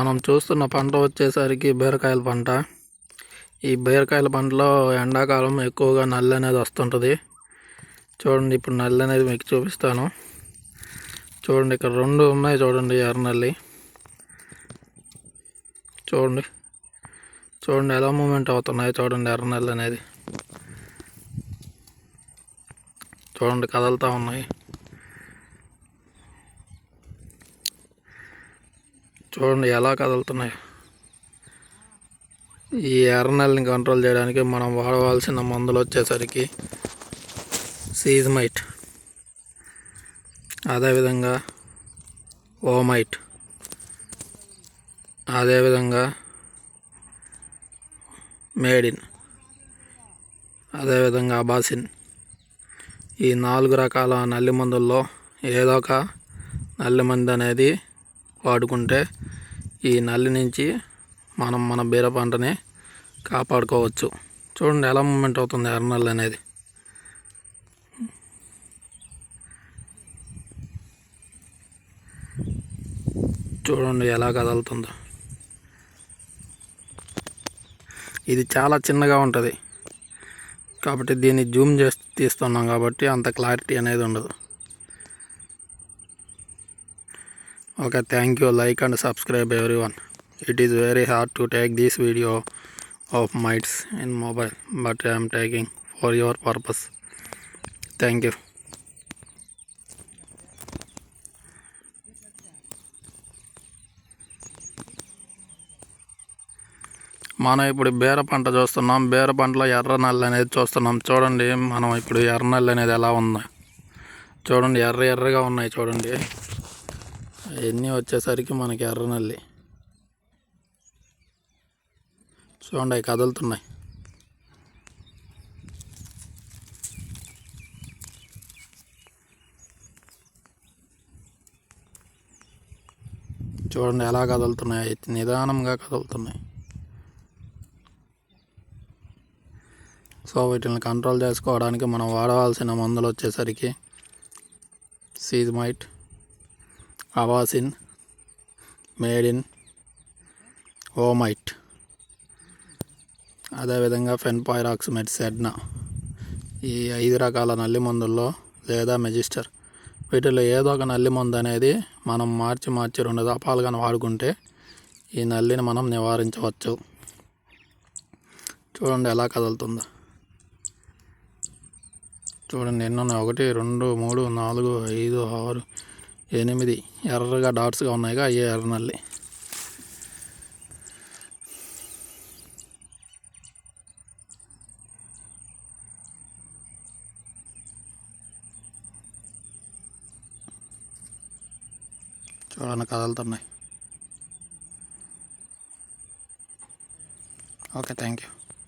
మనం చూస్తున్న పంట వచ్చేసరికి బీరకాయల పంట. ఈ బీరకాయల పంటలో ఎండాకాలం ఎక్కువగా నల్లి అనేది వస్తుంటుంది. చూడండి, ఇప్పుడు నల్లి అనేది మీకు చూపిస్తాను. చూడండి, ఇక్కడ 2 ఉన్నాయి. చూడండి, ఎర్ర నల్లి. చూడండి చూడండి ఎలా మూమెంట్ అవుతున్నాయి. చూడండి, ఎర్ర నల్లి అనేది చూడండి కదులుతూ ఉన్నాయి. చూడండి ఎలా కదులుతున్నాయి. ఈ ఎర్ర నల్లిని కంట్రోల్ చేయడానికి మనం వాడవలసిన మందులు వచ్చేసరికి సీజ్మైట్, అదేవిధంగా ఓమైట్, అదేవిధంగా మేడిన్, అదేవిధంగా అబాసిన్. ఈ 4 రకాల నల్లి మందుల్లో ఏదో ఒక నల్లి మందు అనేది వాడుకుంటే ఈ నల్లి నుంచి మనం మన బీర పంటని కాపాడుకోవచ్చు. చూడండి ఎలా మూమెంట్ అవుతుంది ఎర్ర నల్లి అనేది. చూడండి ఎలా కదులుతుందో. ఇది చాలా చిన్నగా ఉంటుంది కాబట్టి దీన్ని జూమ్ చేసి తీస్తున్నాం కాబట్టి అంత క్లారిటీ అనేది ఉండదు. Okay, thank you. Like and subscribe everyone. It is very hard to take this video of mites in mobile, but I am taking for your purpose. Thank you. మనం ఇప్పుడు బీర పంట చూస్తున్నాం. బీర పంటలో ఎర్ర నల్లి అనేది చూస్తున్నాం. చూడండి, మనం ఇప్పుడు ఎర్ర నల్లి అనేది ఎలా ఉంది చూడండి. ఎర్రగా ఉన్నాయి చూడండి. అవన్నీ వచ్చేసరికి మనకి ఎర్ర నల్లి. చూడండి, అవి కదులుతున్నాయి. చూడండి ఎలా కదులుతున్నాయి. నిదానంగా కదులుతున్నాయి. సో వీటిని కంట్రోల్ చేసుకోవడానికి మనం వాడవలసిన మందులు వచ్చేసరికి సీజ్మైట్, అబాసిన్, మేడిన్, ఓమైట్, అదేవిధంగా ఫెన్పాయిరాక్సిమేట్ సెడ్నా. ఈ 5 రకాల నల్లి మందుల్లో లేదా మెజిస్టర్, వీటిలో ఏదో ఒక నల్లి మందు అనేది మనం మార్చి 2 దఫాలుగా వాడుకుంటే ఈ నల్లిని మనం నివారించవచ్చు. చూడండి ఎలా కదులుతుందో. చూడండి ఎన్ని ఉన్నాయి. 1 2 3 4 5 6 8 ఎర్రగా డాట్స్గా ఉన్నాయిగా, అయ్యే ఎర్ర నల్లి. చూడండి కదులుతున్నాయి. Okay, thank you.